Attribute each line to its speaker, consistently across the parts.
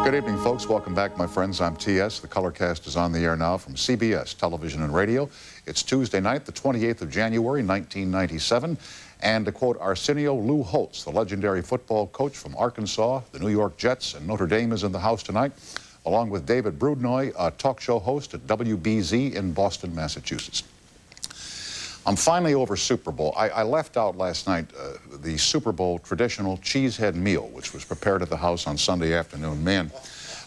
Speaker 1: Good evening, folks. Welcome back, my friends. I'm T.S. The Colorcast is on the air now from CBS Television and Radio. It's Tuesday night, the 28th of January, 1997. And to quote Arsenio Lou Holtz, the legendary football coach from Arkansas, the New York Jets, and Notre Dame is in the house tonight, along with David Brudnoy, a talk show host at WBZ in Boston, Massachusetts. I'm finally over Super Bowl. I left out last night the Super Bowl traditional cheesehead meal, which was prepared at the house on Sunday afternoon. Man,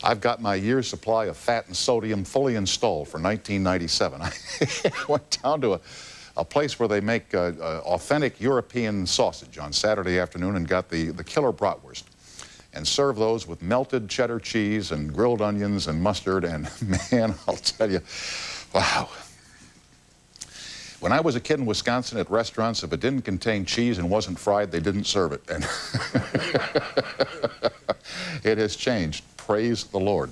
Speaker 1: I've got my year's supply of fat and sodium fully installed for 1997. I went down to a place where they make authentic European sausage on Saturday afternoon and got the killer bratwurst and served those with melted cheddar cheese and grilled onions and mustard. And man, I'll tell you, wow. When I was a kid in Wisconsin at restaurants, if it didn't contain cheese and wasn't fried, they didn't serve it. And it has changed. Praise the Lord.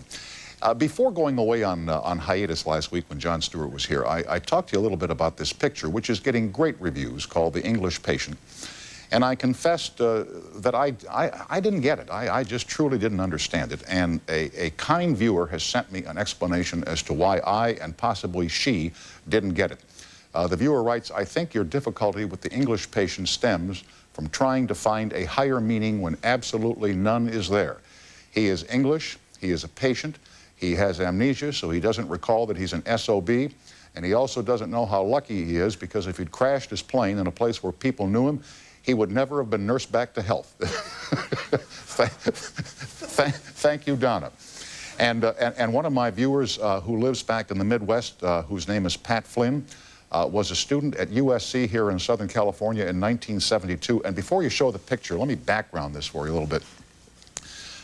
Speaker 1: Before going away on hiatus last week when Jon Stewart was here, I talked to you a little bit about this picture, which is getting great reviews, called The English Patient. And I confessed that I didn't get it. I just truly didn't understand it. And a kind viewer has sent me an explanation as to why I, and possibly she, didn't get it. The viewer writes, I think your difficulty with The English Patient stems from trying to find a higher meaning when absolutely none is there. He is English, he is a patient, he has amnesia, so he doesn't recall that he's an SOB, and he also doesn't know how lucky he is, because if he'd crashed his plane in a place where people knew him, he would never have been nursed back to health. Thank you, Donna. And one of my viewers who lives back in the Midwest, whose name is Pat Flynn, was a student at USC here in Southern California in 1972. And before you show the picture, let me background this for you a little bit.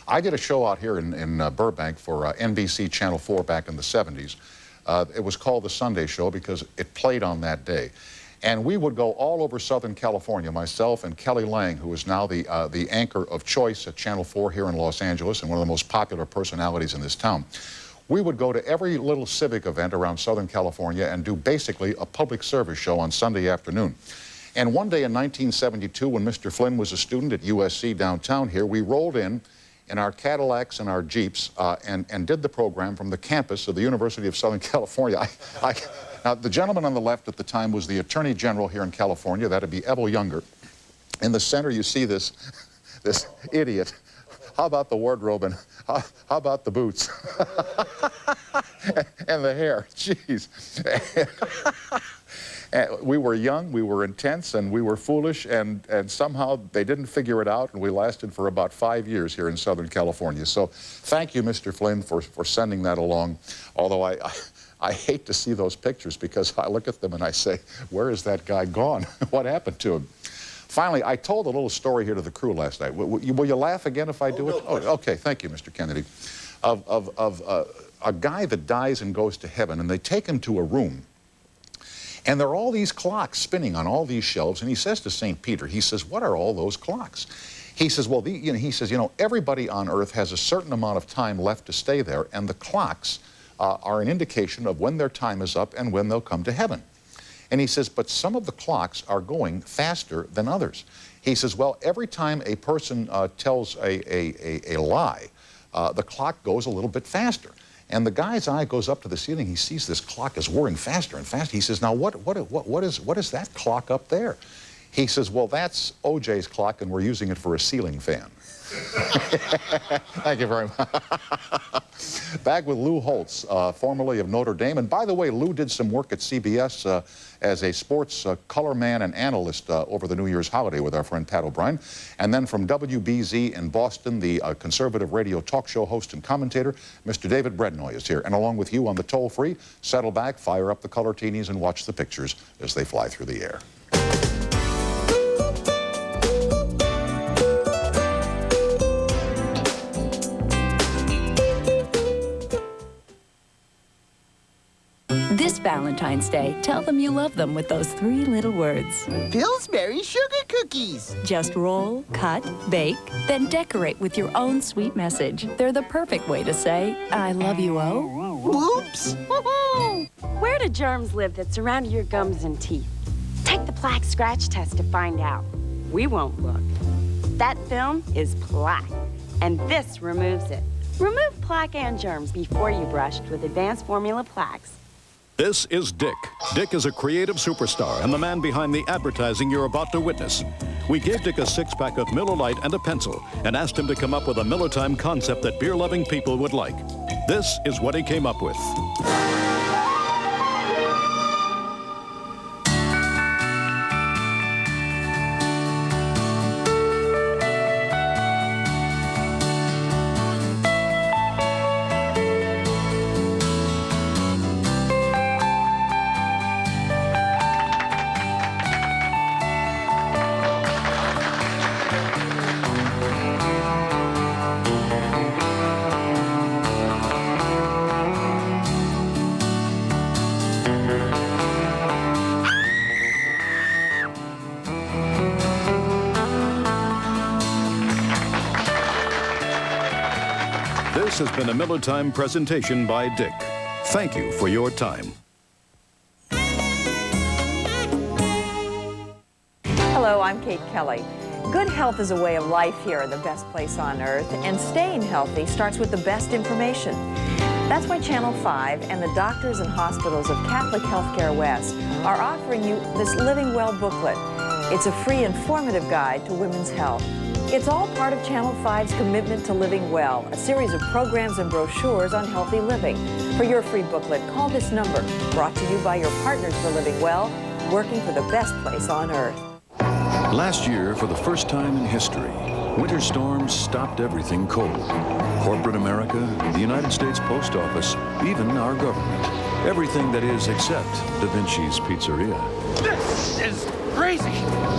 Speaker 1: I did a show out here in Burbank for NBC Channel 4 back in the 70s. It was called The Sunday Show because it played on that day. And we would go all over Southern California, myself and Kelly Lang, who is now the anchor of choice at Channel 4 here in Los Angeles and one of the most popular personalities in this town. We would go to every little civic event around Southern California and do basically a public service show on Sunday afternoon. And one day in 1972, when Mr. Flynn was a student at USC downtown here, we rolled in our Cadillacs and our Jeeps and did the program from the campus of the University of Southern California. Now, the gentleman on the left at the time was the Attorney General here in California. That'd be Evel Younger. In the center, you see this idiot. How about the wardrobe and how about the boots? And the hair, jeez. We were young, we were intense, and we were foolish, and somehow they didn't figure it out, and we lasted for about 5 years here in Southern California. So thank you, Mr. Flynn, for sending that along, although I hate to see those pictures because I look at them and I say, where is that guy gone? What happened to him? Finally, I told a little story here to the crew last night. Will you laugh again if I do it? Oh, okay, thank you, Mr. Kennedy. Of a guy that dies and goes to heaven, and they take him to a room, and there are all these clocks spinning on all these shelves, and he says to St. Peter, he says, what are all those clocks? He says, well, he says, everybody on earth has a certain amount of time left to stay there, and the clocks are an indication of when their time is up and when they'll come to heaven. And he says, but some of the clocks are going faster than others. He says, well, every time a person tells a lie, the clock goes a little bit faster. And the guy's eye goes up to the ceiling. He sees this clock is whirring faster and faster. He says, now what is that clock up there? He says, well, that's OJ's clock, and we're using it for a ceiling fan. Thank you very much. Back with Lou Holtz, formerly of Notre Dame. And by the way, Lou did some work at CBS as a sports color man and analyst over the New Year's holiday with our friend Pat O'Brien. And then from WBZ in Boston, the conservative radio talk show host and commentator, Mr. David Brudnoy is here. And along with you on the toll-free, settle back, fire up the color teenies, and watch the pictures as they fly through the air.
Speaker 2: This Valentine's Day, tell them you love them with those 3 little words.
Speaker 3: Pillsbury sugar cookies.
Speaker 2: Just roll, cut, bake, then decorate with your own sweet message. They're the perfect way to say, I love you, oh.
Speaker 3: Oops.
Speaker 4: Where do germs live that surround your gums and teeth? Take the plaque scratch test to find out. We won't look. That film is plaque, and this removes it. Remove plaque and germs before you brushed with advanced formula plaques.
Speaker 5: This is Dick. Dick is a creative superstar and the man behind the advertising you're about to witness. We gave Dick a six-pack of Miller Lite and a pencil and asked him to come up with a Miller Time concept that beer-loving people would like. This is what he came up with. This has been a Miller Time presentation by Dick. Thank you for your time.
Speaker 6: Hello, I'm Kate Kelly. Good health is a way of life here at the best place on earth, and staying healthy starts with the best information. That's why Channel 5 and the doctors and hospitals of Catholic Healthcare West are offering you this Living Well booklet. It's a free, informative guide to women's health. It's all part of Channel 5's commitment to living well, a series of programs and brochures on healthy living. For your free booklet, call this number, brought to you by your Partners for Living Well, working for the best place on earth.
Speaker 5: Last year, for the first time in history, winter storms stopped everything cold. Corporate America, the United States Post Office, even our government. Everything that is except Da Vinci's Pizzeria.
Speaker 3: This is crazy.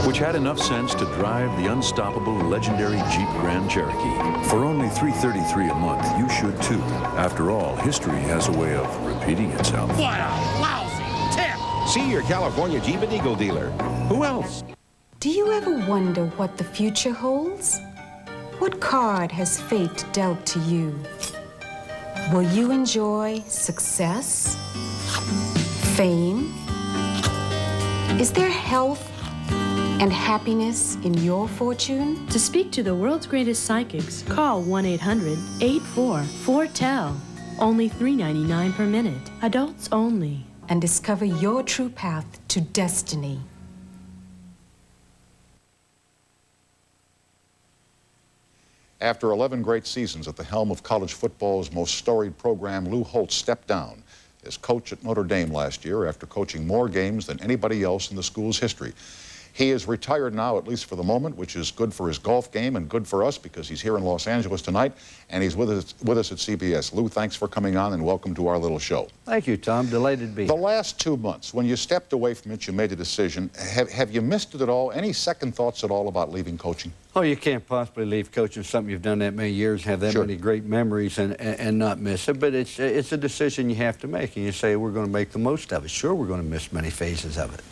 Speaker 5: Which had enough sense to drive the unstoppable legendary Jeep Grand Cherokee. For only $333 a month, you should too. After all, history has a way of repeating itself.
Speaker 3: What a lousy tip.
Speaker 7: See your California Jeep and Eagle dealer. Who else?
Speaker 8: Do you ever wonder what the future holds? What card has fate dealt to you? Will you enjoy success? Fame? Is there health and happiness in your fortune?
Speaker 9: To speak to the world's greatest psychics, call 1-800-844-TELL. Only $3.99 per minute. Adults only.
Speaker 8: And discover your true path to destiny.
Speaker 1: After 11 great seasons at the helm of college football's most storied program, Lou Holtz stepped down as coach at Notre Dame last year after coaching more games than anybody else in the school's history. He is retired now, at least for the moment, which is good for his golf game and good for us because he's here in Los Angeles tonight and he's with us at CBS. Lou, thanks for coming on and welcome to our little show.
Speaker 10: Thank you, Tom. Delighted to be
Speaker 1: The
Speaker 10: here.
Speaker 1: last 2 months, when you stepped away from it, you made a decision. Have you missed it at all? Any second thoughts at all about leaving coaching?
Speaker 10: Oh, you can't possibly leave coaching something you've done that many years, have that
Speaker 1: Sure.
Speaker 10: many great memories and not miss it. But it's a decision you have to make, and you say, we're going to make the most of it. Sure, we're going to miss many phases of it.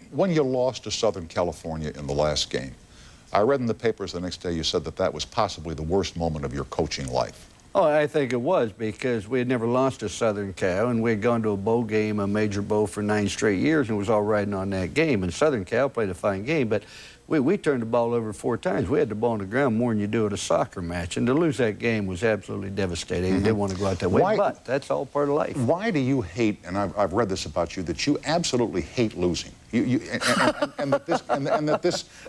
Speaker 1: When you lost to Southern California in the last game, I read in the papers the next day you said that that was possibly the worst moment of your coaching life.
Speaker 10: Oh, I think it was because we had never lost to Southern Cal, and we had gone to a bowl game, a major bowl, for 9 straight years, and was all riding on that game. And Southern Cal played a fine game, but we turned the ball over 4 times. We had the ball on the ground more than you do at a soccer match. And to lose that game was absolutely devastating. I didn't want to go out that way, but that's all part of life.
Speaker 1: Why do you hate, and I've read this about you, that you absolutely hate losing? And that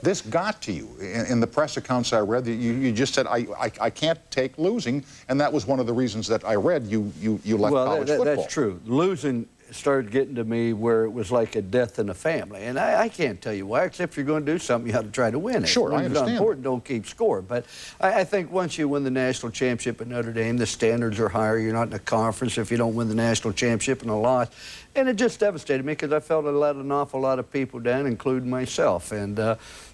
Speaker 1: this got to you. In the press accounts I read, you just said, I can't take losing, and that was one of the reasons that I read you left college football.
Speaker 10: That's true. Losing started getting to me where it was like a death in the family. And I can't tell you why, except if you're going to do something, you have to try to win it.
Speaker 1: Sure, I understand.
Speaker 10: It's important, don't keep score. But I think once you win the national championship at Notre Dame, the standards are higher. You're not in a conference if you don't win the national championship and a loss. And it just devastated me because I felt I let an awful lot of people down, including myself.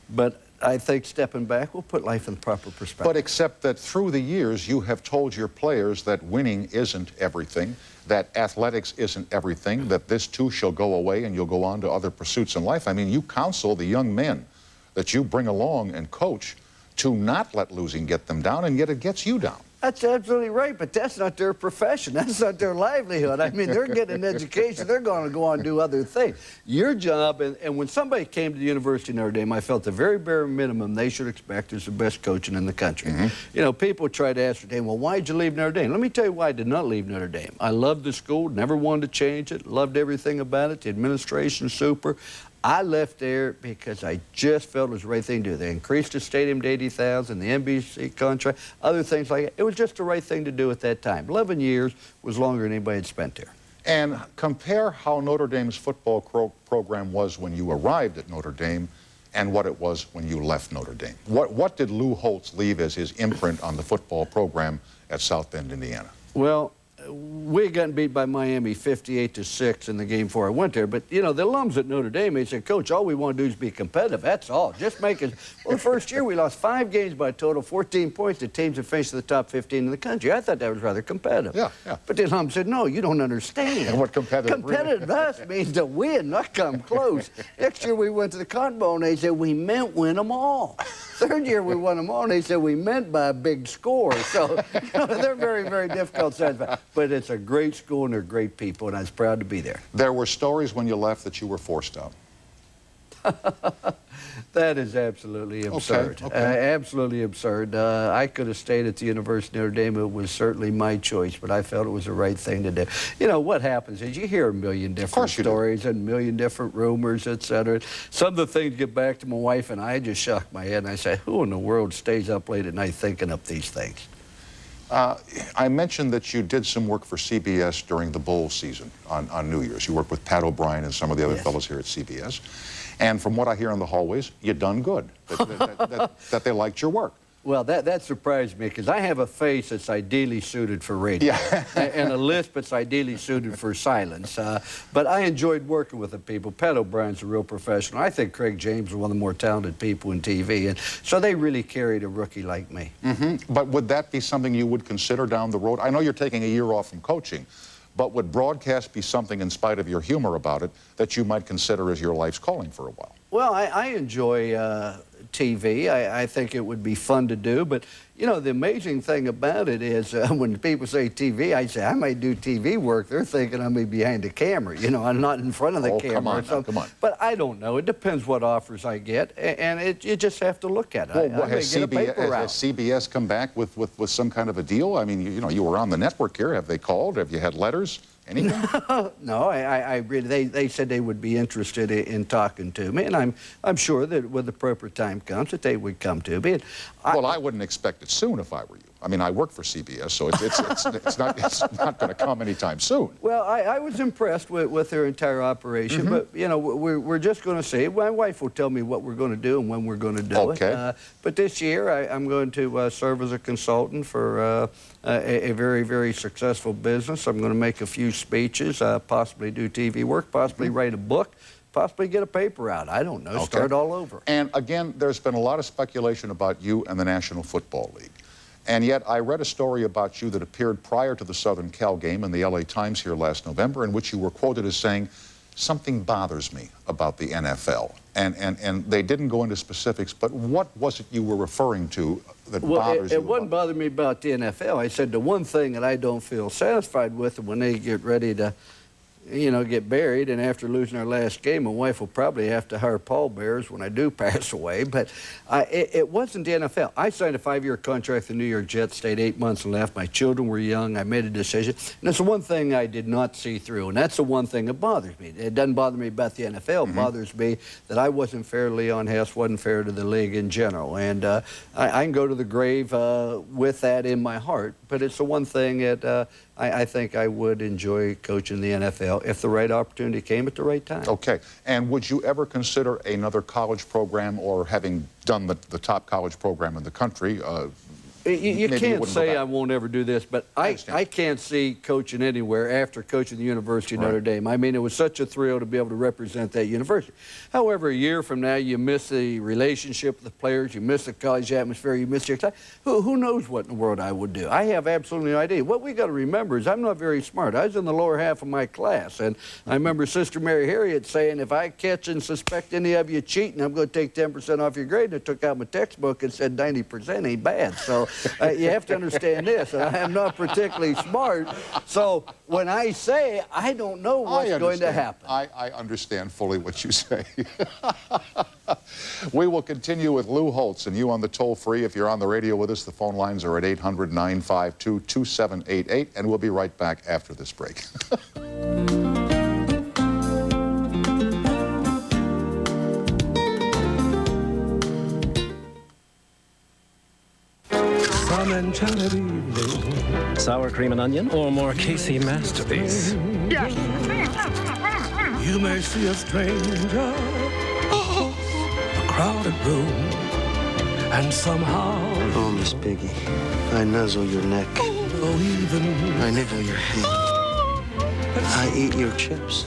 Speaker 10: But I think stepping back will put life in the proper perspective.
Speaker 1: But except that through the years, you have told your players that winning isn't everything, that athletics isn't everything, that this too shall go away and you'll go on to other pursuits in life. I mean, you counsel the young men that you bring along and coach to not let losing get them down, and yet it gets you down.
Speaker 10: That's absolutely right, but that's not their profession. That's not their livelihood. I mean, they're getting an education. They're going to go on and do other things. Your job, and when somebody came to the University of Notre Dame, I felt the very bare minimum they should expect is the best coaching in the country. You know, people try to ascertain, well, why'd you leave Notre Dame? Let me tell you why I did not leave Notre Dame. I loved the school, never wanted to change it, loved everything about it, the administration super. I left there because I just felt it was the right thing to do. They increased the stadium to 80,000, the NBC contract, other things like that. It was just the right thing to do at that time. 11 years was longer than anybody had spent there.
Speaker 1: And compare how Notre Dame's football program was when you arrived at Notre Dame and what it was when you left Notre Dame. What did Lou Holtz leave as his imprint on the football program at South Bend, Indiana?
Speaker 10: Well, we had gotten beat by Miami 58-6 in the game before I went there. But, you know, the alums at Notre Dame, they said, Coach, all we want to do is be competitive. That's all. Just make it. Well, the first year we lost 5 games by a total 14 points to teams that finished in the top 15 in the country. I thought that was rather competitive.
Speaker 1: Yeah.
Speaker 10: But the alums said, no, you don't understand.
Speaker 1: And what competitive
Speaker 10: Competitive us means to win, not come close. Next year we went to the Cotton Bowl, and they said, we meant win them all. Third year we won them all, and they said, we meant by a big score. So, you know, they're very, very difficult sides. But it's a great school, and they're great people, and I was proud to be there.
Speaker 1: There were stories when you left that you were forced out.
Speaker 10: That is absolutely absurd. Absolutely absurd. I could have stayed at the University of Notre Dame. It was certainly my choice, but I felt it was the right thing to do. You know, what happens is you hear a million different stories and a million different rumors, etc. Some of the things get back to my wife, and I just shock my head, and I say, who in the world stays up late at night thinking up these things?
Speaker 1: I mentioned that you did some work for CBS during the bowl season on New Year's. You worked with Pat O'Brien and some of the other fellows here at CBS. And from what I hear in the hallways, you done good, that they liked your work.
Speaker 10: Well, that surprised me because I have a face that's ideally suited for radio and a lisp that's ideally suited for silence. But I enjoyed working with the people. Pat O'Brien's a real professional. I think Craig James is one of the more talented people in TV. And so they really carried a rookie like me.
Speaker 1: But would that be something you would consider down the road? I know you're taking a year off from coaching, but would broadcast be something, in spite of your humor about it, that you might consider as your life's calling for a while?
Speaker 10: Well, I enjoy TV. I think it would be fun to do. But, you know, the amazing thing about it is when people say TV, I say, I might do TV work. They're thinking I'm behind the camera. You know, I'm not in front of the camera.
Speaker 1: Come on.
Speaker 10: But I don't know. It depends what offers I get. And you just have to look at it.
Speaker 1: Well, has CBS come back with some kind of a deal? I mean, you know, you were on the network here. Have they called? Have you had letters? Anything?
Speaker 10: No, I really, they said they would be interested in talking to me, and I'm sure that when the proper time comes that they would come to me.
Speaker 1: Well, I wouldn't expect it soon if I were you. I mean, I work for CBS, so it's not going to come anytime soon.
Speaker 10: Well, I was impressed with their entire operation, but, you know, we're just going to see. My wife will tell me what we're going to do and when we're going to do it. But this year, I'm going to serve as a consultant for a very, very successful business. I'm going to make a few speeches, possibly do TV work, possibly write a book, possibly get a paper out. I don't know, start all over.
Speaker 1: And again, there's been a lot of speculation about you and the National Football League. And yet I read a story about you that appeared prior to the Southern Cal game in the LA Times here last November, in which you were quoted as saying, something bothers me about the NFL. And they didn't go into specifics, but what was it you were referring to that bothers you?
Speaker 10: It wouldn't bother me about the NFL. I said the one thing that I don't feel satisfied with when they get ready to, you know, get buried, and after losing our last game, my wife will probably have to hire pallbearers when I do pass away, but it wasn't the NFL. I signed a 5-year contract with the New York Jets, stayed 8 months and left. My children were young. I made a decision, and that's the one thing I did not see through, and that's the one thing that bothers me. It doesn't bother me about the NFL. It bothers me that I wasn't fair to Leon Hess, wasn't fair to the league in general, and I can go to the grave with that in my heart, but it's the one thing that I think I would enjoy coaching the NFL if the right opportunity came at the right time.
Speaker 1: Okay. And would you ever consider another college program, or having done the top college program in the country?
Speaker 10: You can't say I won't ever do this, but I can't see coaching anywhere after coaching the University of Notre Dame. I mean, it was such a thrill to be able to represent that university. However, a year from now, you miss the relationship with the players, you miss the college atmosphere, you miss your time. Who knows what in the world I would do? I have absolutely no idea. What we got to remember is I'm not very smart. I was in the lower half of my class, and I remember Sister Mary Harriet saying, if I catch and suspect any of you cheating, I'm going to take 10% off your grade. And I took out my textbook and said 90% ain't bad. So You have to understand this. I am not particularly smart, so when I say I don't know what's going to happen.
Speaker 1: I understand fully what you say. We will continue with Lou Holtz and you on the toll-free. If you're on the radio with us, the phone lines are at 800-952-2788, and we'll be right back after this break.
Speaker 11: Sour cream and onion or more Casey masterpiece?
Speaker 12: You may see a stranger, a crowded room, and somehow...
Speaker 13: Oh, Miss Piggy, I nuzzle your neck.
Speaker 12: Oh, even...
Speaker 13: I nibble your hand. I eat your chips.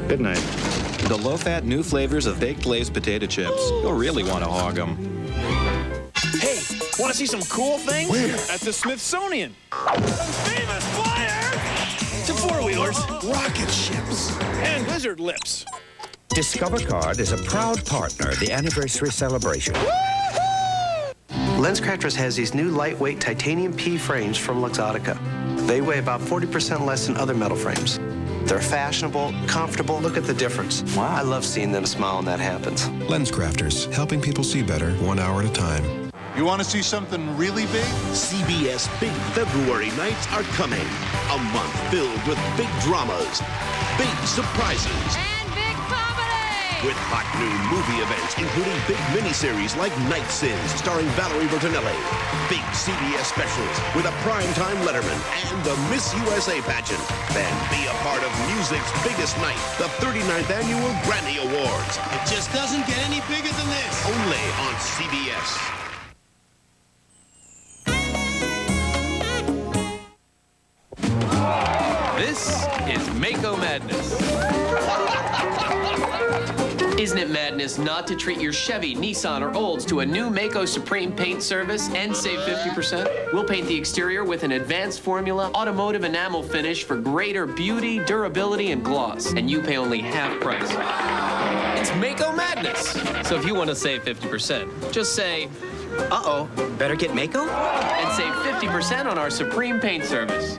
Speaker 14: Good night. The low-fat new flavors of baked glazed potato chips. You'll really want to hog them.
Speaker 3: Hey, want to see some cool things?
Speaker 12: Where?
Speaker 3: At the Smithsonian. Famous flyer to four-wheelers,
Speaker 12: Rocket ships.
Speaker 3: and lizard lips.
Speaker 15: Discover Card is a proud partner of the anniversary celebration.
Speaker 13: LensCrafters has these new lightweight titanium P frames from Luxottica. They weigh about 40% less than other metal frames. They're fashionable, comfortable. Look at the difference. Wow. I love seeing them smile when that happens.
Speaker 16: LensCrafters, helping people see better 1 hour at a time.
Speaker 17: You want to see something really big?
Speaker 18: CBS Big February nights are coming. A month filled with big dramas, big surprises,
Speaker 19: and big comedy!
Speaker 18: with hot new movie events, including big miniseries like Night Sins, starring Valerie Bertinelli, big CBS specials with a primetime Letterman and the Miss USA pageant. Then be a part of music's biggest night, the 39th Annual Grammy Awards.
Speaker 3: It just doesn't get any bigger than this.
Speaker 18: Only on CBS.
Speaker 20: This is Mako Madness. Isn't it madness not to treat your Chevy, Nissan, or Olds to a new Mako Supreme paint service and save 50%? We'll paint the exterior with an advanced formula automotive enamel finish for greater beauty, durability, and gloss. And you pay only half price. It's Mako Madness. So if you want to save 50%, just say, uh-oh, better get Mako? And save 50% on our Supreme paint service.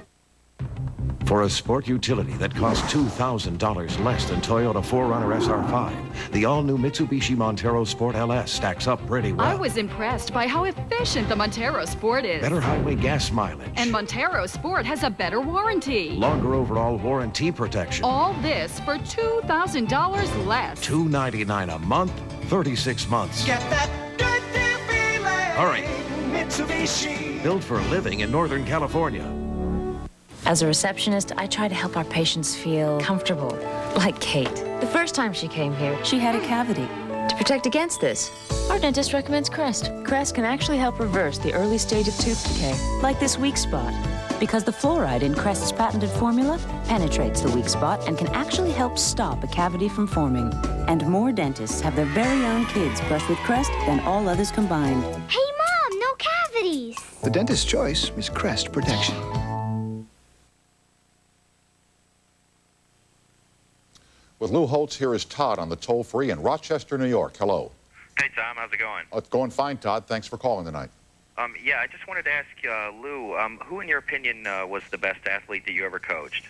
Speaker 15: For a sport utility that costs $2,000 less than Toyota 4Runner SR5, the all-new Mitsubishi Montero Sport LS stacks up pretty well.
Speaker 21: I was impressed by how efficient the Montero Sport is.
Speaker 15: Better highway gas mileage.
Speaker 21: And Montero Sport has a better warranty.
Speaker 15: Longer overall warranty protection.
Speaker 21: All this for $2,000 less.
Speaker 15: $299 a month, 36 months.
Speaker 12: Get that good deal feeling.
Speaker 15: Hurry.
Speaker 12: Mitsubishi.
Speaker 15: Built for living in Northern California.
Speaker 22: As a receptionist, I try to help our patients feel comfortable, like Kate. The first time she came here, she had a cavity. To protect against this, our dentist recommends Crest. Crest can actually help reverse the early stage of tooth decay, like this weak spot. Because the fluoride in Crest's patented formula penetrates the weak spot and can actually help stop a cavity from forming. And more dentists have their very own kids brush with Crest than all others combined.
Speaker 23: Hey, Mom, no cavities.
Speaker 24: The dentist's choice is Crest Protection.
Speaker 1: With Lou Holtz, here is Todd on the toll-free in Rochester, New York. Hello.
Speaker 25: Hey, Tom. How's it going?
Speaker 1: Oh, it's going fine, Todd. Thanks for calling tonight.
Speaker 25: Yeah, I just wanted to ask Lou, who in your opinion was the best athlete that you ever coached?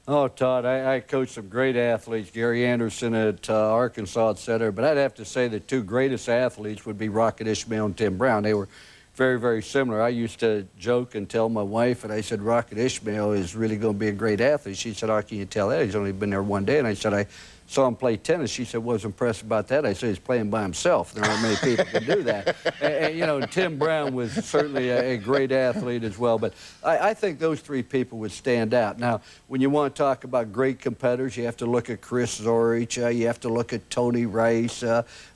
Speaker 10: Oh, Todd, I coached some great athletes, Gary Anderson at Arkansas, et cetera, but I'd have to say the two greatest athletes would be Rocket Ismail and Tim Brown. They were very, very similar. I used to joke and tell my wife, and I said, Rocket Ismail is really going to be a great athlete. She said, how can you tell that? He's only been there one day. And I said, I saw him play tennis. She said, was impressed about that. I said, he's playing by himself. There aren't many people can do that. And, you know, Tim Brown was certainly a great athlete as well. But I think those three people would stand out. Now, when you want to talk about great competitors, you have to look at Chris Zorich. You have to look at Tony Rice,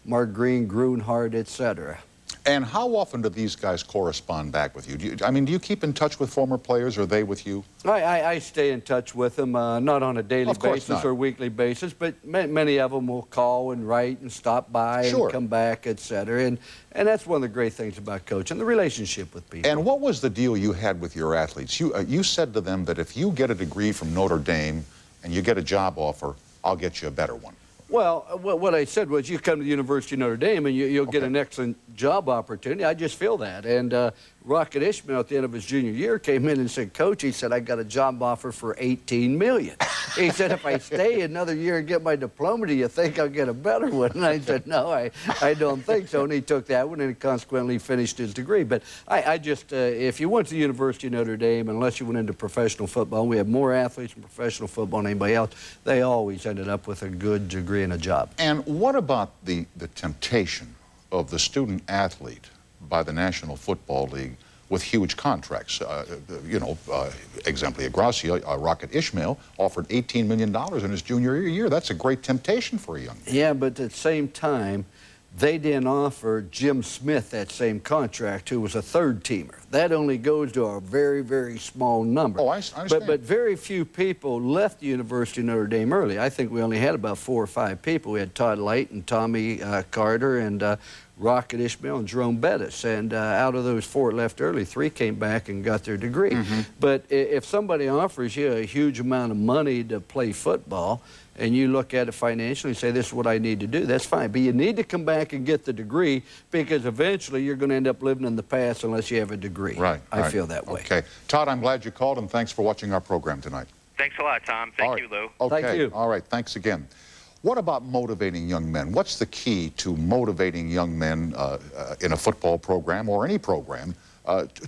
Speaker 10: Mark Green, Grunhardt, et cetera.
Speaker 1: And how often do these guys correspond back with you? Do you keep in touch with former players, or are they with you?
Speaker 10: I stay in touch with them, not on a daily basis or weekly basis, but many of them will call and write and stop by and come back, et cetera. And that's one of the great things about coaching, the relationship with people.
Speaker 1: And what was the deal you had with your athletes? You said to them that if you get a degree from Notre Dame and you get a job offer, I'll get you a better one.
Speaker 10: Well, what I said was you come to the University of Notre Dame and you'll get an excellent job opportunity. I just feel that. And Rocket Ishmael, at the end of his junior year, came in and said, Coach, he said, I got a job offer for $18 million. He said, if I stay another year and get my diploma, do you think I'll get a better one? And I said, no, I don't think so. And he took that one and consequently finished his degree. But I just, if you went to the University of Notre Dame, unless you went into professional football, and we have more athletes in professional football than anybody else, they always ended up with a good degree and a job.
Speaker 1: And what about the temptation of the student athlete by the National Football League with huge contracts? Exempli Agracia, Rocket Ishmael, offered $18 million in his junior year. That's a great temptation for a young man.
Speaker 10: Yeah, but at the same time, they didn't offer Jim Smith that same contract, who was a third-teamer. That only goes to a very, very small number.
Speaker 1: Oh, I understand.
Speaker 10: But very few people left the University of Notre Dame early. I think we only had about 4 or 5 people. We had Todd Light and Tommy Carter and Rocket Ishmael and Jerome Bettis. And out of those 4 left early, 3 came back and got their degree. But if somebody offers you a huge amount of money to play football, and you look at it financially and say, this is what I need to do, that's fine. But you need to come back and get the degree, because eventually you're going to end up living in the past unless you have a degree.
Speaker 1: Right.
Speaker 10: I feel that way.
Speaker 1: Okay. Todd, I'm glad you called, and thanks for watching our program tonight.
Speaker 25: Thanks a lot, Tom. Thank you, Lou.
Speaker 1: Okay.
Speaker 10: Thank you.
Speaker 1: All right. Thanks again. What about motivating young men? What's the key to motivating young men in a football program or any program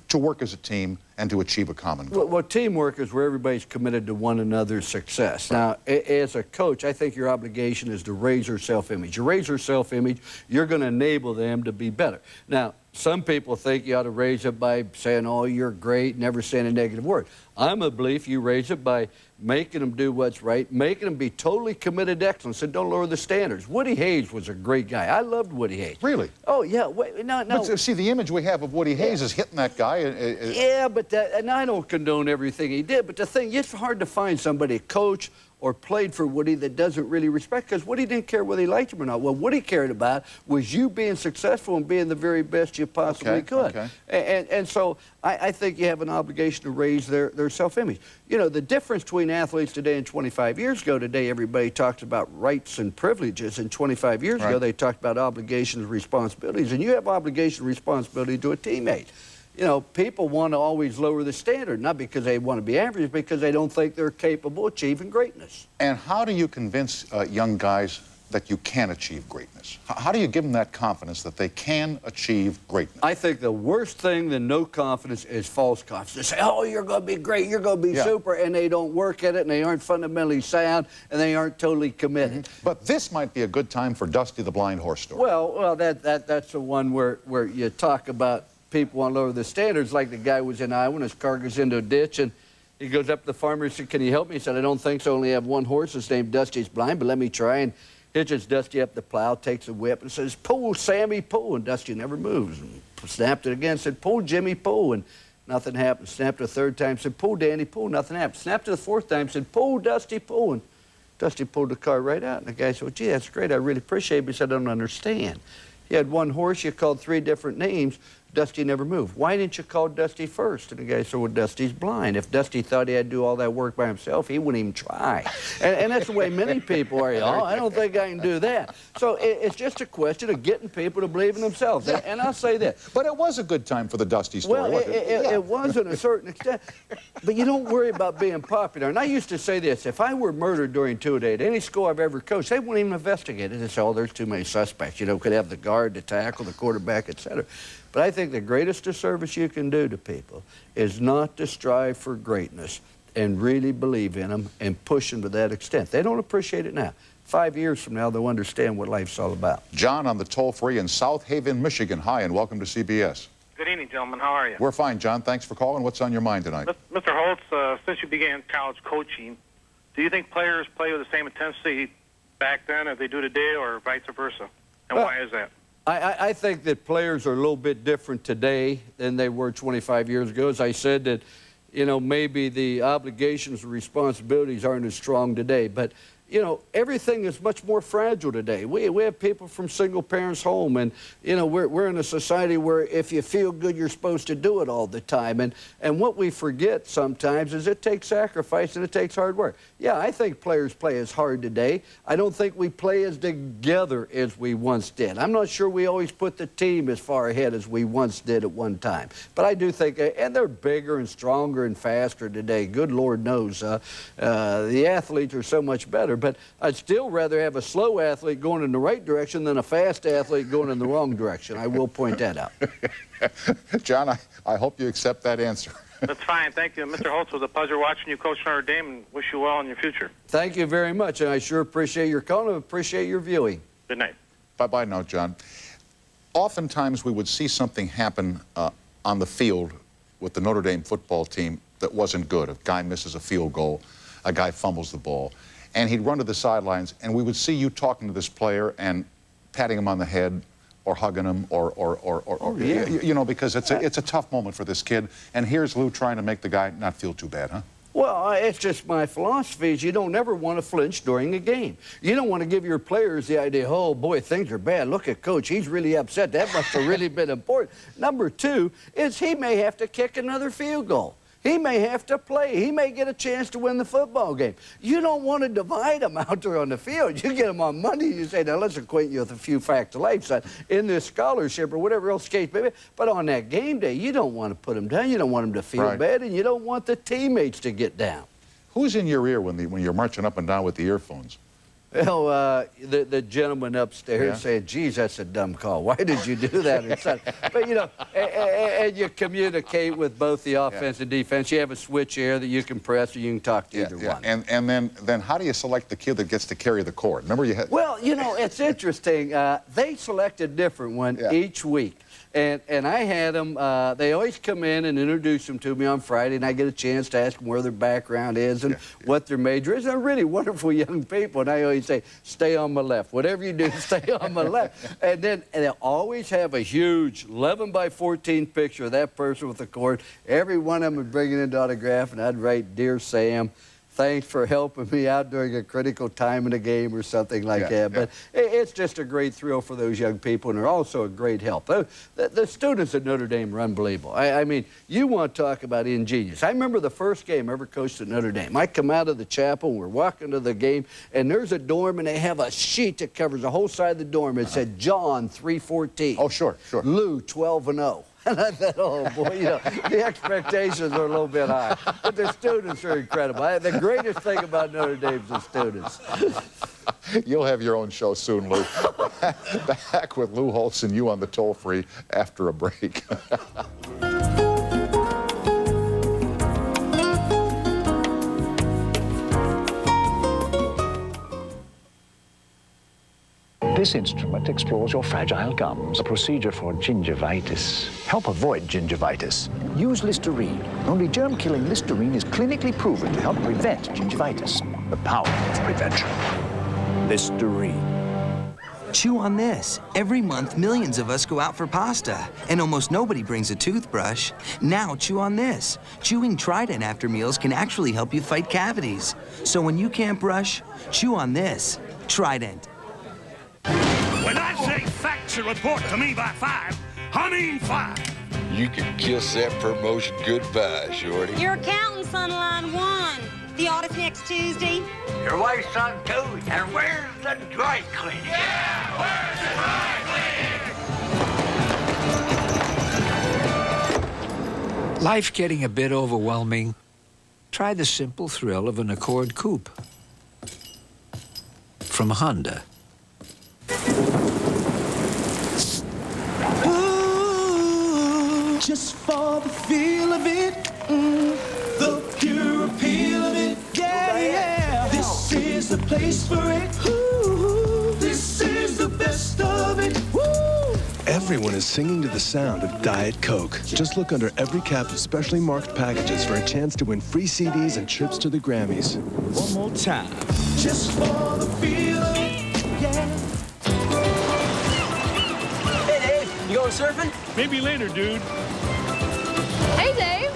Speaker 1: to work as a team and to achieve a common goal?
Speaker 10: Well, teamwork is where everybody's committed to one another's success. Now, as a coach, I think your obligation is to raise their self-image. You raise their self-image, you're going to enable them to be better. Now, some people think you ought to raise it by saying, oh, you're great, never saying a negative word. I'm a belief you raise it by making them do what's right, making them be totally committed to excellence, and don't lower the standards. Woody Hayes was a great guy. I loved Woody Hayes.
Speaker 1: Really?
Speaker 10: Oh, yeah. Wait, no.
Speaker 1: But see, the image we have of Woody Hayes is hitting that guy.
Speaker 10: Yeah, but and I don't condone everything he did, but the thing, it's hard to find somebody, a coach or played for Woody, that doesn't really respect, because Woody didn't care whether he liked him or not. What Woody cared about was you being successful and being the very best you possibly could. Okay. And so I think you have an obligation to raise their self-image. You know, the difference between athletes today and 25 years ago, today everybody talks about rights and privileges, and 25 years ago they talked about obligations and responsibilities, and you have obligation and responsibility to a teammate. You know, people want to always lower the standard, not because they want to be average, because they don't think they're capable of achieving greatness.
Speaker 1: And how do you convince young guys that you can achieve greatness? How do you give them that confidence that they can achieve greatness?
Speaker 10: I think the worst thing than no confidence is false confidence. They say, oh, you're going to be great, you're going to be super, and they don't work at it, and they aren't fundamentally sound, and they aren't totally committed.
Speaker 1: But this might be a good time for Dusty the Blind Horse story.
Speaker 10: Well, that's the one where you talk about people want to lower the standards, like the guy was in Iowa and his car goes into a ditch, and he goes up to the farmer and said, can you help me? He said, I don't think so. I only have one horse. His name Dusty's blind, but let me try. And hitches Dusty up the plow, takes a whip, and says, pull, Sammy, pull. And Dusty never moves. And snapped it again, said, pull, Jimmy, pull. And nothing happened. Snapped it a third time, said, pull, Danny, pull. Nothing happened. Snapped it a fourth time, said, pull, Dusty, pull. And Dusty pulled the car right out. And the guy said, well, gee, that's great. I really appreciate it. But he said, I don't understand. You had one horse, you called 3 different names. Dusty never moved. Why didn't you call Dusty first? And the guy said, well, Dusty's blind. If Dusty thought he had to do all that work by himself, he wouldn't even try. And that's the way many people are. Oh, I don't think I can do that. So it's just a question of getting people to believe in themselves. And I'll say that.
Speaker 1: But it was a good time for the Dusty story,
Speaker 10: well,
Speaker 1: wasn't it?
Speaker 10: It was to a certain extent. But you don't worry about being popular. And I used to say this, if I were murdered during two-a-day at any school I've ever coached, they wouldn't even investigate it. They'd say, oh, there's too many suspects. You know, could have the guard, the tackle, the quarterback, etc. But I think the greatest disservice you can do to people is not to strive for greatness and really believe in them and push them to that extent. They don't appreciate it now. 5 years from now, they'll understand what life's all about.
Speaker 1: John on the toll-free in South Haven, Michigan. Hi, and welcome to CBS.
Speaker 2: Good evening, gentlemen. How are you?
Speaker 1: We're fine, John. Thanks for calling. What's on your mind tonight?
Speaker 2: Mr. Holtz, since you began college coaching, do you think players play with the same intensity back then as they do today, or vice versa? And why is that?
Speaker 10: I think that players are a little bit different today than they were 25 years ago. As I said, that, you know, maybe the obligations and responsibilities aren't as strong today. But, you know, everything is much more fragile today. We have people from single parents home, and, you know, we're in a society where if you feel good, you're supposed to do it all the time. And what we forget sometimes is it takes sacrifice and it takes hard work. Yeah, I think players play as hard today. I don't think we play as together as we once did. I'm not sure we always put the team as far ahead as we once did at one time. But I do think, and they're bigger and stronger and faster today. Good Lord knows. The athletes are so much better. But I'd still rather have a slow athlete going in the right direction than a fast athlete going in the wrong direction. I will point that out.
Speaker 1: John, I hope you accept that answer.
Speaker 2: That's fine. Thank you. Mr. Holtz, it was a pleasure watching you coach Notre Dame, and wish you well in your future.
Speaker 10: Thank you very much, and I sure appreciate your call and appreciate your viewing.
Speaker 2: Good night.
Speaker 1: Bye-bye now, John. Oftentimes we would see something happen on the field with the Notre Dame football team that wasn't good. A guy misses a field goal, a guy fumbles the ball, and he'd run to the sidelines, and we would see you talking to this player and patting him on the head or hugging him you know, because it's a tough moment for this kid. And here's Lou trying to make the guy not feel too bad, huh?
Speaker 10: Well, it's just my philosophy is you don't ever want to flinch during a game. You don't want to give your players the idea, oh, boy, things are bad. Look at Coach. He's really upset. That must have really been important. Number two is he may have to kick another field goal. He may have to play. He may get a chance to win the football game. You don't want to divide them out there on the field. You get them on Monday, you say, now let's acquaint you with a few facts of life, son, in this scholarship or whatever else case, baby. But on that game day, you don't want to put them down. You don't want them to feel bad, and you don't want the teammates to get down.
Speaker 1: Who's in your ear when you're marching up and down with the earphones?
Speaker 10: Well, the gentleman upstairs said, geez, that's a dumb call. Why did you do that? But, you know, and you communicate with both the offense and defense. You have a switch here that you can press or you can talk to either one.
Speaker 1: And then how do you select the kid that gets to carry the cord? Remember you had...
Speaker 10: Well, you know, it's interesting. They select a different one each week. And I had them, they always come in and introduce them to me on Friday, and I get a chance to ask them where their background is and what their major is. They're really wonderful young people, and I always say, stay on my left. Whatever you do, stay on my left. And they'll always have a huge 11 by 14 picture of that person with the cord. Every one of them would bring it into autograph, and I'd write, Dear Sam, thanks for helping me out during a critical time in the game or something like that. But it's just a great thrill for those young people, and they're also a great help. The students at Notre Dame are unbelievable. I mean, you want to talk about ingenious. I remember the first game I ever coached at Notre Dame. I come out of the chapel, and we're walking to the game, and there's a dorm, and they have a sheet that covers the whole side of the dorm. It said John 3:14.
Speaker 1: Oh, sure.
Speaker 10: Lou 12-0. And I thought, oh, boy, you know, the expectations are a little bit high. But the students are incredible. The greatest thing about Notre Dame is the students.
Speaker 1: You'll have your own show soon, Lou. Back with Lou Holtz and you on the toll-free after a break.
Speaker 4: This instrument explores your fragile gums, a procedure for gingivitis. Help avoid gingivitis. Use Listerine. Only germ-killing Listerine is clinically proven to help prevent gingivitis. The power of prevention. Listerine.
Speaker 5: Chew on this. Every month, millions of us go out for pasta, and almost nobody brings a toothbrush. Now chew on this. Chewing Trident after meals can actually help you fight cavities. So when you can't brush, chew on this. Trident.
Speaker 12: When I say facts and report to me by 5, I mean 5.
Speaker 6: You can kiss that promotion goodbye, Shorty.
Speaker 7: Your accountant's on line 1. The audit's next Tuesday.
Speaker 12: Your wife's on 2. And where's the dry cleaning? Yeah, where's the dry cleaning?
Speaker 9: Life getting a bit overwhelming? Try the simple thrill of an Accord Coupe from Honda.
Speaker 12: Just for the feel of it, the pure appeal of it, yeah. This is the place for it, ooh, this is the best of it, woo.
Speaker 16: Everyone is singing to the sound of Diet Coke. Just look under every cap of specially marked packages for a chance to win free CDs and trips to the Grammys.
Speaker 12: One more time. Just for the feel of it, yeah.
Speaker 5: Hey, Dave, you going surfing?
Speaker 3: Maybe later, dude.
Speaker 21: Hey, Dave.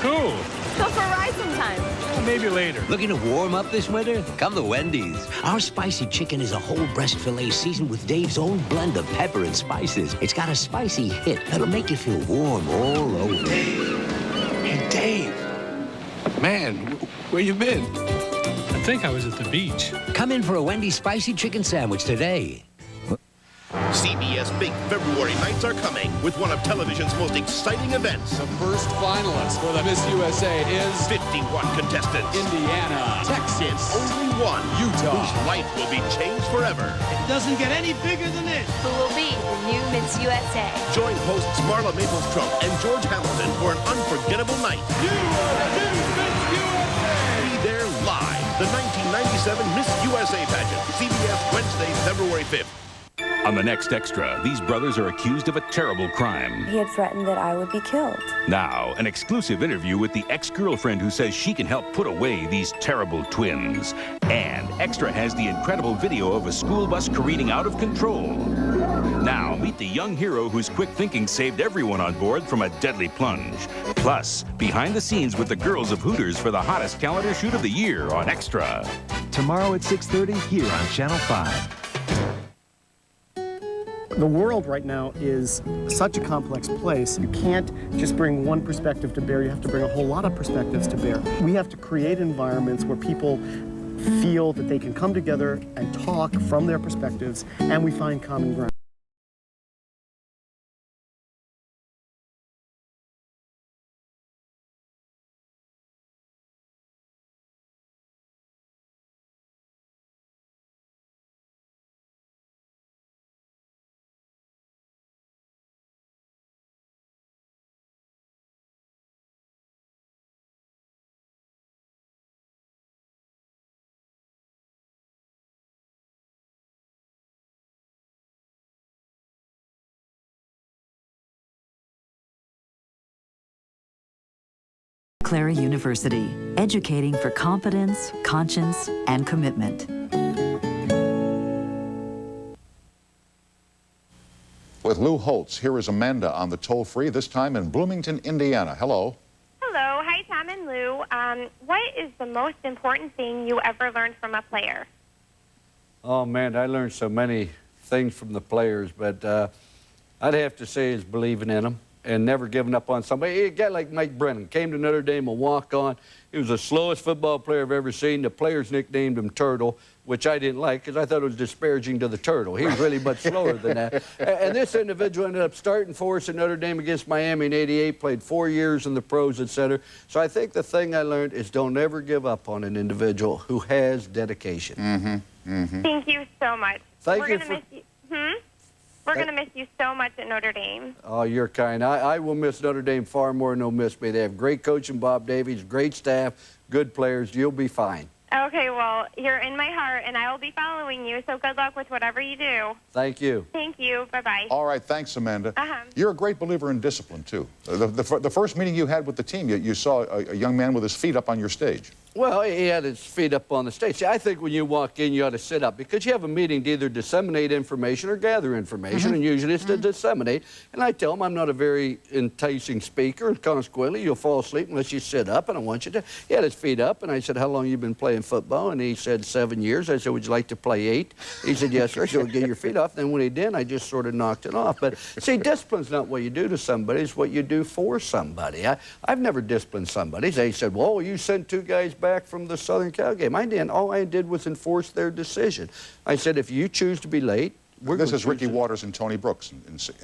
Speaker 3: Cool.
Speaker 21: So for rides sometime.
Speaker 3: Maybe later.
Speaker 8: Looking to warm up this winter? Come to Wendy's. Our spicy chicken is a whole breast filet seasoned with Dave's own blend of pepper and spices. It's got a spicy hit that'll make you feel warm all over.
Speaker 3: Dave. Hey, Dave. Man, where you been?
Speaker 11: I think I was at the beach.
Speaker 8: Come in for a Wendy's spicy chicken sandwich today.
Speaker 18: CBS Big February nights are coming with one of television's most exciting events.
Speaker 13: The first finalist for the Miss USA is
Speaker 18: 51 contestants.
Speaker 13: Indiana, Texas,
Speaker 18: Only one,
Speaker 13: Utah,
Speaker 18: whose life will be changed forever.
Speaker 3: It doesn't get any bigger than this.
Speaker 19: Who will be the new Miss USA?
Speaker 18: Join hosts Marla Maples-Trump and George Hamilton for an unforgettable night.
Speaker 13: You are the new Miss USA!
Speaker 18: Be there live. The 1997 Miss USA pageant. CBS Wednesday, February 5th.
Speaker 14: On the next Extra, these brothers are accused of a terrible crime.
Speaker 17: He had threatened that I would be killed.
Speaker 14: Now, an exclusive interview with the ex-girlfriend who says she can help put away these terrible twins. And Extra has the incredible video of a school bus careening out of control. Now, meet the young hero whose quick thinking saved everyone on board from a deadly plunge. Plus, behind the scenes with the girls of Hooters for the hottest calendar shoot of the year on Extra.
Speaker 26: Tomorrow at 6:30 here on Channel 5.
Speaker 27: The world right now is such a complex place. You can't just bring one perspective to bear. You have to bring a whole lot of perspectives to bear. We have to create environments where people feel that they can come together and talk from their perspectives, and we find common ground.
Speaker 28: Clara University, educating for competence, conscience, and commitment.
Speaker 1: With Lou Holtz, here is Amanda on the toll-free, this time in Bloomington, Indiana. Hello.
Speaker 29: Hello. Hi, Tom and Lou. What is the most important thing you ever learned from a player?
Speaker 10: Oh, man, I learned so many things from the players, but I'd have to say is believing in them and never giving up on somebody. A guy like Mike Brennan came to Notre Dame a walk-on. He was the slowest football player I've ever seen. The players nicknamed him Turtle, which I didn't like because I thought it was disparaging to the turtle. He was really much slower than that. And this individual ended up starting for us at Notre Dame against Miami in '88, played 4 years in the pros, etc. So I think the thing I learned is don't ever give up on an individual who has dedication.
Speaker 29: Thank you so much.
Speaker 10: Thank you
Speaker 29: We're going to miss you. We're going to miss you so much at Notre Dame.
Speaker 10: Oh, you're kind. I will miss Notre Dame far more than they'll miss me. They have great coach and Bob Davies, great staff, good players. You'll be fine.
Speaker 29: Okay, well, you're in my heart, and I will be following you, so good luck with whatever you do.
Speaker 10: Thank you.
Speaker 29: Thank you. Bye-bye.
Speaker 1: All right, thanks, Amanda. You're a great believer in discipline, too. The first meeting you had with the team, you saw a young man with his feet up on your stage.
Speaker 10: Well, he had his feet up on the stage. See, I think when you walk in, you ought to sit up because you have a meeting to either disseminate information or gather information, and usually it's to disseminate. And I tell him I'm not a very enticing speaker, and consequently, you'll fall asleep unless you sit up, and I want you to. He had his feet up, and I said, how long have you been playing football? And he said, 7 years. I said, would you like to play 8? He said, yes, sir. So get your feet off. Then when he did, I just sort of knocked it off. But see, discipline's not what you do to somebody, it's what you do for somebody. I've never disciplined somebody. They said, well, you sent 2 guys back from the Southern Cal game. I didn't. All I did was enforce their decision. I said, if you choose to be late,
Speaker 1: This is Ricky Waters and Tony Brooks.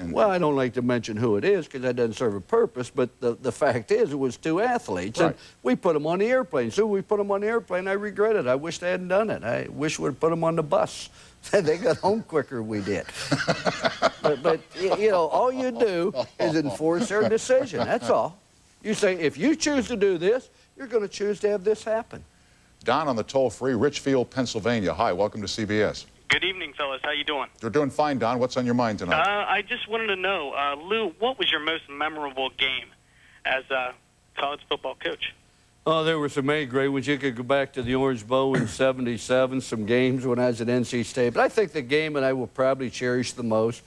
Speaker 10: Well, I don't like to mention who it is because that doesn't serve a purpose, but the fact is it was 2 athletes, and we put them on the airplane. So we put them on the airplane, I regret it. I wish they hadn't done it. I wish we'd put them on the bus. They got home quicker than we did. but, you know, all you do is enforce their decision. That's all. You say, if you choose to do this, you're going to choose to have this happen.
Speaker 1: Don on the toll-free, Richfield, Pennsylvania. Hi, welcome to CBS.
Speaker 30: Good evening, fellas. How you doing?
Speaker 1: You're doing fine, Don. What's on your mind tonight?
Speaker 30: I just wanted to know, Lou, what was your most memorable game as a college football coach?
Speaker 10: Oh, there were so many great ones. You could go back to the Orange Bowl in '77, some games when I was at NC State. But I think the game that I will probably cherish the most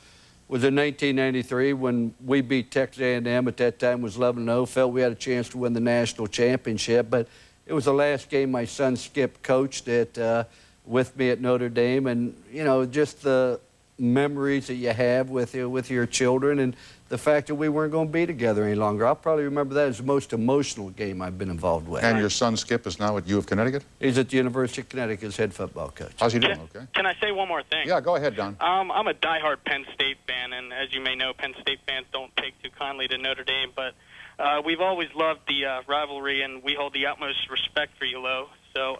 Speaker 10: was in 1993 when we beat Texas A&M. At that time was 11-0. Felt we had a chance to win the national championship, but it was the last game my son Skip coached with me at Notre Dame, and you know, just the memories that you have with your children, and the fact that we weren't going to be together any longer. I'll probably remember that as the most emotional game I've been involved with.
Speaker 1: And your son Skip is now at U of Connecticut?
Speaker 10: He's at the University of Connecticut as head football coach.
Speaker 1: How's he doing? Okay.
Speaker 30: Can I say one more thing?
Speaker 1: Yeah, go ahead, Don.
Speaker 30: I'm a diehard Penn State fan, and as you may know, Penn State fans don't take too kindly to Notre Dame, but we've always loved the rivalry, and we hold the utmost respect for you, Lo. So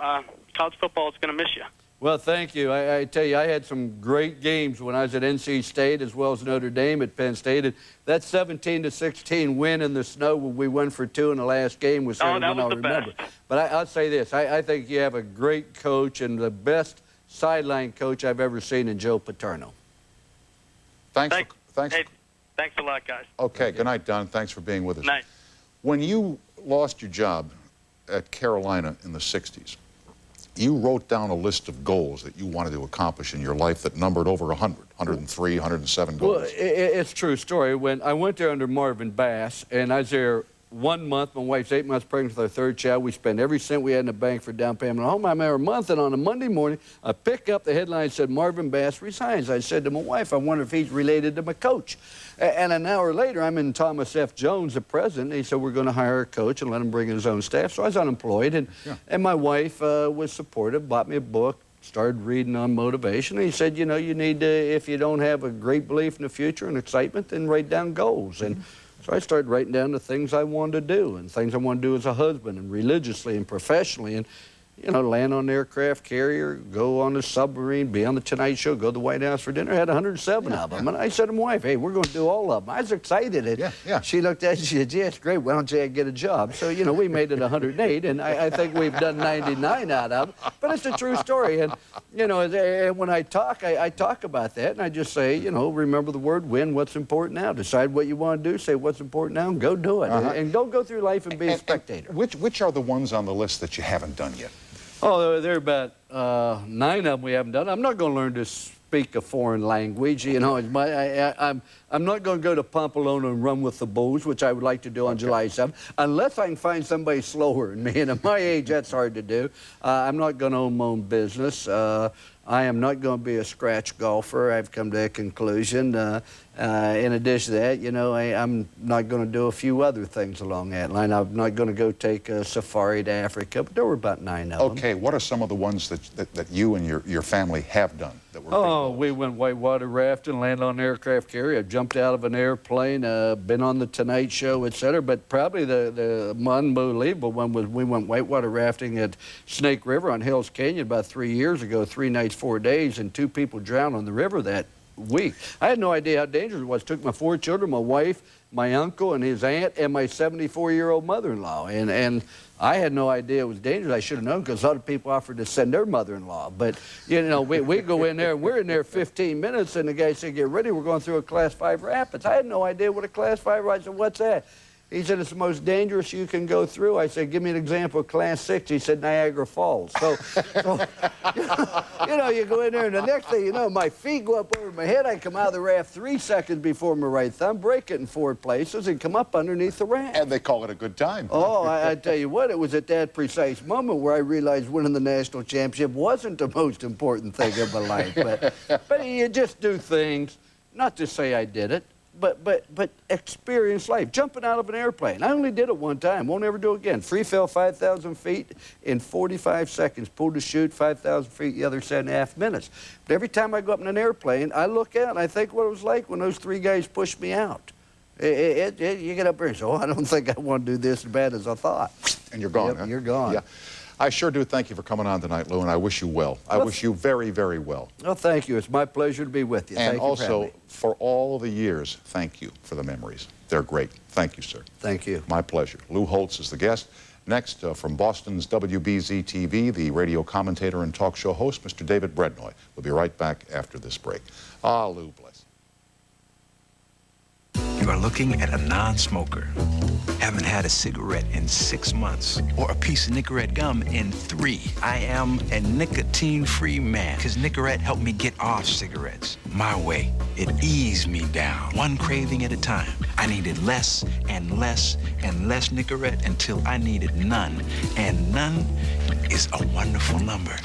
Speaker 30: college football is going to miss you.
Speaker 10: Well, thank you. I tell you, I had some great games when I was at NC State as well as Notre Dame at Penn State. And that 17-16 win in the snow when we won for 2 in the last game was certainly one I'll remember. But I'll say this. I think you have a great coach and the best sideline coach I've ever seen in Joe Paterno.
Speaker 1: Thanks.
Speaker 30: Hey, thanks a lot, guys.
Speaker 1: Okay, good night, Don. Thanks for being with us.
Speaker 30: Night.
Speaker 1: When you lost your job at Carolina in the 60s, you wrote down a list of goals that you wanted to accomplish in your life that numbered over 100, 103, 107 goals.
Speaker 10: Well, it's a true story. When I went there under Marvin Bass, and I was there 1 month. My wife's 8 months pregnant with our third child. We spent every cent we had in the bank for down payment at home. I'm there a month, and on a Monday morning, I pick up the headline said Marvin Bass resigns. I said to my wife, I wonder if he's related to my coach. And an hour later, I'm in Thomas F. Jones, the president. He said, we're going to hire a coach and let him bring in his own staff. So I was unemployed, and my wife was supportive, bought me a book, started reading on motivation. And he said, you know, you need to, if you don't have a great belief in the future and excitement, then write down goals. And so I started writing down the things I wanted to do and things I wanted to do as a husband and religiously and professionally. And, you know, land on an aircraft carrier, go on a submarine, be on the Tonight Show, go to the White House for dinner. I had 107 of them. And I said to my wife, hey, we're going to do all of them. I was excited. And she looked at it and she said, yeah, it's great. Why don't you get a job? So, you know, we made it 108, and I think we've done 99 out of them. But it's a true story. And, you know, when I talk about that, and I just say, you know, remember the word win, what's important now. Decide what you want to do, say what's important now, and go do it. And don't go through life and be a spectator.
Speaker 1: Which are the ones on the list that you haven't done yet?
Speaker 10: Oh, there are about 9 of them we haven't done. I'm not going to learn to speak a foreign language. You know, I'm not going to go to Pamplona and run with the Bulls, which I would like to do on July 7th, unless I can find somebody slower than me. And at my age, that's hard to do. I'm not going to own my own business. I am not going to be a scratch golfer. I've come to that conclusion. In addition to that, you know, I'm not going to do a few other things along that line. I'm not going to go take a safari to Africa, but there were about 9 of them.
Speaker 1: Okay, what are some of the ones that you and your family have done? That were
Speaker 10: we went whitewater rafting, landed on an aircraft carrier, jumped out of an airplane, been on the Tonight Show, etc. But probably the unbelievable one was we went whitewater rafting at Snake River on Hell's Canyon about 3 years ago, 3 nights, 4 days, and 2 people drowned on the river that week. I had no idea how dangerous it was. Took my 4 children, my wife, my uncle and his aunt, and my 74-year-old mother-in-law. And I had no idea it was dangerous. I should have known because other people offered to send their mother-in-law. But, you know, we go in there, and we're in there 15 minutes, and the guy said, get ready, we're going through a Class 5 rapids. I had no idea what a Class 5 was. I said, what's that? He said, it's the most dangerous you can go through. I said, give me an example of Class 6. He said, Niagara Falls. So you know, you go in there, and the next thing you know, my feet go up over my head. I come out of the raft 3 seconds before my right thumb, break it in 4 places, and come up underneath the raft.
Speaker 1: And they call it a good time.
Speaker 10: Oh, I tell you what, it was at that precise moment where I realized winning the national championship wasn't the most important thing of my life. But you just do things, not to say I did it, but experience life. Jumping out of an airplane. I only did it 1 time. Won't ever do it again. Free fell 5,000 feet in 45 seconds. Pulled to chute 5,000 feet the other 7.5 minutes. But every time I go up in an airplane, I look out and I think what it was like when those 3 guys pushed me out. You get up there and say, oh, I don't think I want to do this as bad as I thought.
Speaker 1: And you're gone,
Speaker 10: Yep, you're gone.
Speaker 1: Yeah. I sure do thank you for coming on tonight, Lou, and I wish you well. I wish you very, very well.
Speaker 10: Well, thank you. It's my pleasure to be with you.
Speaker 1: And
Speaker 10: thank you
Speaker 1: also, for all the years, thank you for the memories. They're great. Thank you, sir.
Speaker 10: Thank you.
Speaker 1: My pleasure. Lou Holtz is the guest. Next, from Boston's WBZ-TV, the radio commentator and talk show host, Mr. David Brednoy. We'll be right back after this break. Ah, Lou, bless.
Speaker 2: You are looking at a non-smoker. Haven't had a cigarette in 6 months or a piece of Nicorette gum in 3. I am a nicotine-free man because Nicorette helped me get off cigarettes my way. It eased me down, one craving at a time. I needed less and less and less Nicorette until I needed none. And none is a wonderful number.